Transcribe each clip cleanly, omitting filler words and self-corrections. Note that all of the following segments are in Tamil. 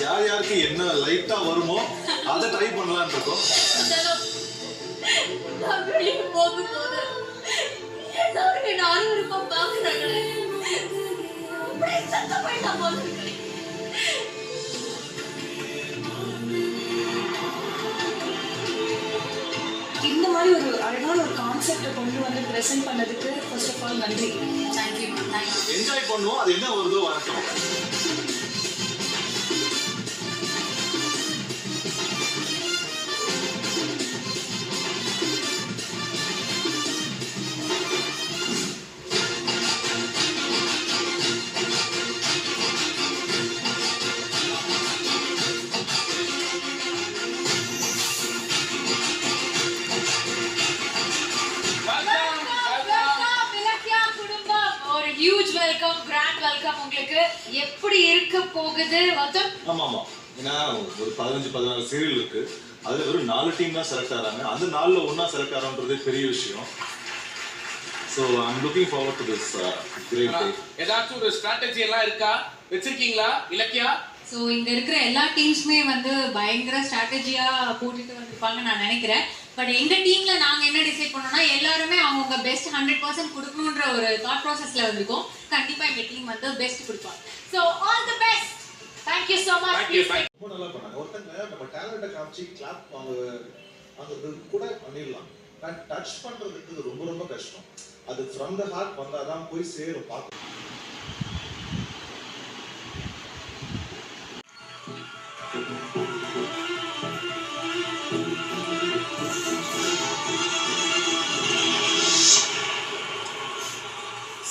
யார் யாருக்கு என்ன லைட்டா வருமோ அதை ட்ரை பண்ணலாம்னு இருக்கோம். போகும்போது எல்லாரும் என்ன அருவருப்பா பாக்குறாங்களே, அப்படியே சத்தம் போயிட்டா போல இருக்கு. இந்த மாதிரி ஒரு அழகான ஒரு கான்செப்டை கொண்டு வந்து ப்ரெசென்ட் பண்ணதுக்கு ஃபர்ஸ்ட் ஆஃப் ஆல் நன்றி. தேங்க்யூ. என்ஜாய் பண்ணுவோம், அது என்ன வருதோ வரட்டும். உங்களுக்கு எப்படி இருக்க போகுது வதம்? ஆமா ஏன்னா ஒரு 15-16 சீரியல் இருக்கு, அதுல வெறும் 4 டீம் தான் செலக்ட் ஆறாங்க. அந்த 4ல ஒன்னா செலக்ட் ஆறோம்ன்றது பெரிய விஷயம். So I'm looking forward to this great day. ஏதாச்சும் ஒரு ஸ்ட்ராட்டஜி எல்லாம் இருக்கா வெச்சிருக்கீங்களா இலக்கியா? ஸோ இங்க இருக்கிற எல்லா டீம்ஸுமே வந்து பயங்கர ஸ்ட்ராட்டஜியா போட்டுட்டு வந்திருப்பாங்க நான் நினைக்கிறேன். பட் எங்க டீம்ல நாங்க என்ன டிசைட் பண்ணோம்னா எல்லாருமே அவங்க பெஸ்ட் 100% கொடுக்கணுன்ற ஒரு தாட் ப்ராசஸ்ல வந்திருக்கோம். கண்டிப்பா எங்க டீம் வந்து பெஸ்ட் கொடுப்பாங்க. So all the best. Thank you so much. ரொம்ப நல்லா பண்ணாங்க. ஒருத்தங்க நம்ம டேலண்ட்டை காமிச்சு கிளாப் வாங்குறது கூட பண்ணிடலாம். டச் பண்றதுக்கு ரொம்ப ரொம்ப கஷ்டம். அது ஃப்ரம் த ஹார்ட் வந்தாதான் போய் சேரும். பார்க்க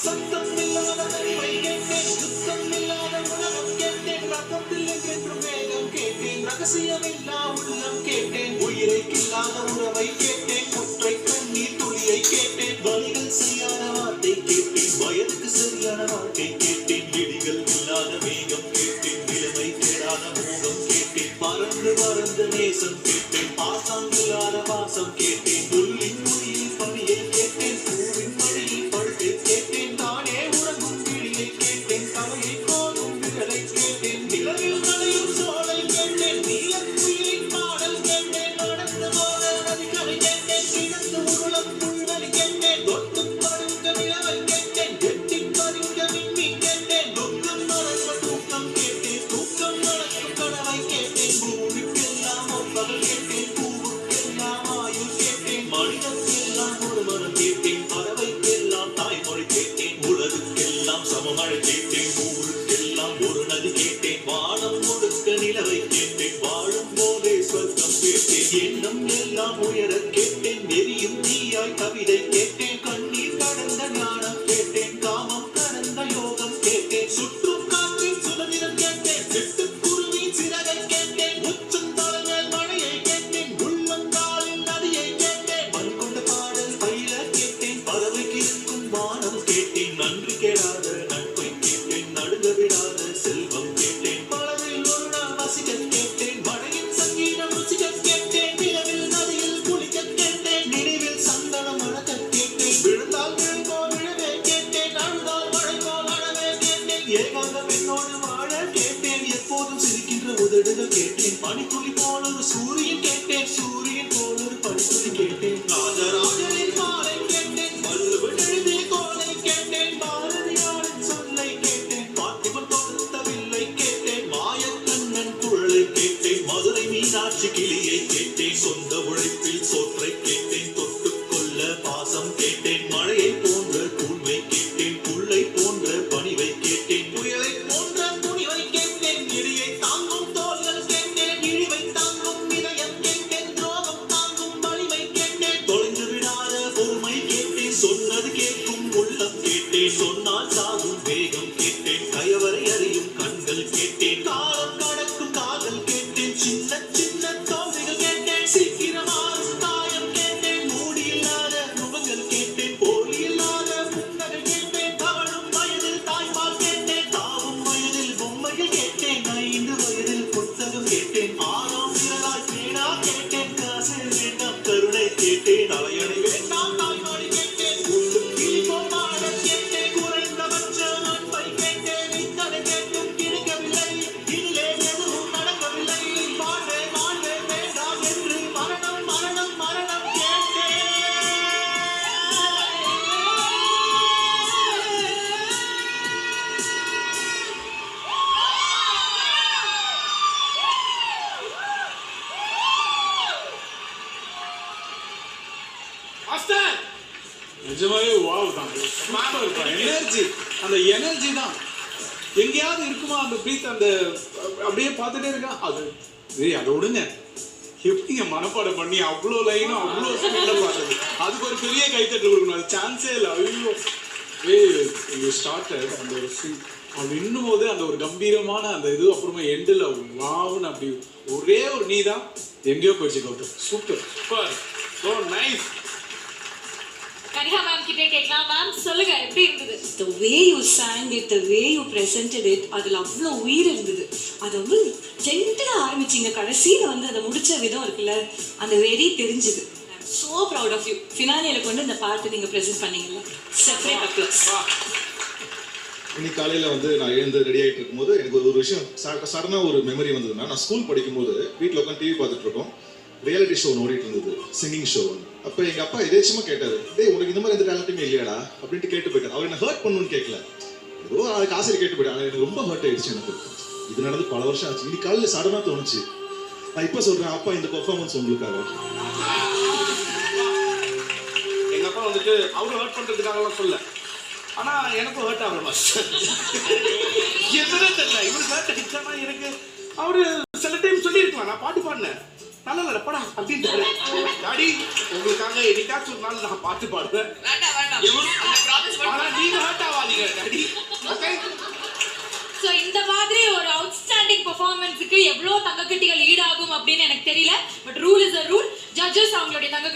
சத்தம் இல்லாத அறிவை கேட்டேன், சுத்தம் இல்லாத உலகம் கேட்டேன், ரத்தத்தில் என்றென்றும் வேகம் கேட்டேன், ரகசியமில்லா உள்ளம் கேட்டேன், உயிரை கில்லாத உறவை கேட்டேன், ஒற்றை கண்ணீர் துளியை கேட்டேன், வலிகள் செய்யாத வார்த்தை கேட்டேன், வயதுக்கு சரியான வாழ்க்கை கேட்டேன், இடிகள் இல்லாத வேகம் கேட்டேன், நிலைமை கேடாத மோகம் கேட்டேன், பறந்து பறந்த நேசம் கேட்டேன், பாசம் இல்லாத வாசம் கேட்டேன், புல்லின் மொழியில் பணியை கேட்டேன், பூவின் மடியில் படுக்கை கேட்டேன், தானே உறங்கும் கிளியை கேட்டேன், தலையை கோடும் விரலை கேட்டேன், நிலவில் நனையும் சோலை கேட்டேன், நீலக்குயிலின் பாடல் கேட்டேன், நடந்து போக நதிகளை கேட்டேன், கிடந்து உருளம் புல்வெளி கேட்டேன், தொட்டு படுங்க நிலவை கேட்டேன், எட்டி பறிங்க விண்ணி கேட்டேன், துக்கம் மறக்க தூக்கம் கேட்டேன், தூக்கம் மறக்கும் கனவை கேட்டேன், பூமிக்கெல்லாம் ஒப்பகல் கேட்டேன், பூவுக்கெல்லாம் ஆயுள் கேட்டேன், மனிதனுக்கெல்லாம் ஒரு மனம் கேட்டேன், பறவைக்கெல்லாம் தாய்மொழி கேட்டேன், உலகுக்கெல்லாம் சமமழை கேட்டேன், ஊருக்கெல்லாம் ஒரு நதி கேட்டேன், வானம் முழுக்க நிலவை கேட்டேன், வாழும் போதே சொர்க்கம் கேட்டேன், எண்ணம் எல்லாம் உயர கேட்டேன், நெறியும் தீயாய் கவிதை கேட்டேன், கண்ணீர் கடந்த ஞானம் கேட்டேன், காமம் கடந்த யோகம் கேட்டேன், சுற்றும் காற்றின் சுதந்திரம் கேட்டேன், சிட்டுக்குருவின் சிறகை கேட்டேன், உச்சந்தலைமேல் மழையை கேட்டேன், உள்ளங்காலில் நதியை கேட்டேன், மண் கொண்ட பாடல் பயில கேட்டேன், பறவைக்கு இருக்கும் வானம் கேட்டேன், நன்றி கேடாத நட்பை கேட்டேன், நடுங்க விடாத செல்வம் கேட்டேன், பலரில் ஒரு நாள் வசிக்க கேட்டேன், மழையின் சங்கீதம் ருசிக்க கேட்டேன், நிலவில் நதியில் குளிக்க கேட்டேன், நினைவில் சந்தனம் மணக்க கேட்டேன், விழுந்தால் விழுங்கோ விழவே கேட்டேன், அழுதால் மழைக்கோ அழவே கேட்டேன், ஏகாந்தம் என்னோடு வாழ கேட்டேன், எப்போதும் சிரிக்கின்ற உதடுகள் கேட்டேன், பனித்துளி போல ஒரு சூரியன் கேட்டேன், சூரியன் போல ஒரு பனித்துளி கேட்டேன், ராஜராஜனின் மாலை கேட்டேன், வள்ளுவன் எழுதிய கோலை கேட்டேன், பாரதியாரின் சொல்லை கேட்டேன், பார்த்திபன் தொடுத்த வில்லை கேட்டேன், மாயக்கண்ணன் குழலை கேட்டேன், மதுரை மீனாட்சி கிளியை கேட்டேன், சொந்த உழைப்பில் சோற்றை கேட்டேன், தொட்டுக்கொள்ள பாசம் கேட்டேன், மழையை போன்ற தூய்மை கேட்டேன், புல்லை போன்ற பணிவை கேட்டேன், புயலை போன்ற துணிவை கேட்டேன், இடியை தாங்கும் தோள்கள் கேட்டேன், இழிவை தாங்கும் இதயம் கேட்டேன், எனர்ஜி, அந்த எனர்ஜி தான் எங்கேயாவது இருக்குமா அந்த பிரீத், அந்த அப்படியே பார்த்துட்டே இருக்கா. அது அதை விடுங்க, எப்படிங்க மனப்பாடம் பண்ணி அவ்வளோ லைனும் அவ்வளோ ஸ்பீடில் பார்த்தது, அதுக்கு ஒரு பெரிய கைத்தட்டு கொடுக்கணும். அது சான்ஸே இல்லை. ஐயோ ஸ்டார்டட் அந்த ஒரு சீன் அப்படி இன்னும் போது அந்த ஒரு கம்பீரமான அந்த இது, அப்புறமா எண்டில் வாவுன்னு அப்படி ஒரே ஒரு நீ தான் எங்கேயோ போயிடுச்சு Gautham. Super super, so nice. Kanika ma'am கிட்டே கேட்கலாம். மேம் சொல்லுங்க, எப்படி இருந்தது? The way you sang it, the way you presented it, அதில் அவ்வளோ உயிர் இருந்தது. அது வந்து ஜென்டலாக ஆரம்பிச்சிங்க, கடைசியில் வந்து அதை முடிச்ச விதம் இருக்குல்ல, அந்த வெறி தெரிஞ்சுது. So proud of you. ஃபினாலியில் கொண்டு இந்த பாட்டு நீங்கள் ப்ரெசென்ட் பண்ணீங்கல்ல, செப்பரேட் அப்ளஸ். இன்னைக்கு காலையில் வந்து நான் எழுந்து ரெடி ஆகிட்டு இருக்கும்போது எனக்கு ஒரு விஷயம் சடனாக ஒரு மெமரி வந்ததுன்னா, நான் ஸ்கூல் படிக்கும்போது வீட்டில் உட்காந்து டிவி பார்த்துட்டு இருக்கோம், ரியாலிட்டி ஷோ ஓடிட்டு இருந்தது, சிங்கிங் ஷோ. அப்போ எங்கள் அப்பா எதேச்சமா கேட்டார், டேய் உனக்கு இந்த மாதிரி எந்த டேலண்ட்டுமே இல்லையாடா அப்படின்ட்டு கேட்டு போயிட்டார். அவர் என்ன ஹர்ட் பண்ணணும்னு கேட்கல, ஏதோ அதுக்கு ஆசிரியர் கேட்டு போயிட்டார். ஆனால் எனக்கு ரொம்ப ஹர்ட் ஆயிடுச்சு. எனக்கு இது நடந்து பல வருஷம் ஆச்சு. இன்னைக்கு காலையில் சடனாக தோணுச்சு. நான் இப்போ சொல்கிறேன், அப்பா இந்த பெர்ஃபார்மன்ஸ் உங்களுக்காக. எங்க அப்பா வந்துட்டு அவரும் ஹர்ட் பண்றதுக்காகலாம் சொல்ல, ஆனா எனக்கும் ஹர்ட் ஆகல மாஸ்டர். எதுனே தெரியல, இவருக்கு ஹர்ட் ஆயிடுச்சானா எனக்கு. அவரு சில டைம் சொல்லியிருக்கலாம், நான் பாட்டு பாடினேன் நல்லா இல்லை படா அப்படின்ட்டு. டாடி உங்களுக்காக என்னைக்காச்சும் ஒரு நாள் நான் பாட்டு பாடுவேன், ஆனா நீங்க ஹர்ட் ஆகாதீங்க டாடி. ஓகே. ஸோ இந்த மாதிரி ஒரு அவுட்ஸ்டாண்டிங் பெர்ஃபார்மன்ஸுக்கு எவ்வளோ தங்கக்கட்டிகள் ஈடாகும் அப்படின்னு எனக்கு தெரியல. But rule is a rule. Judges அவங்களுடைய தங்கக்கட்டி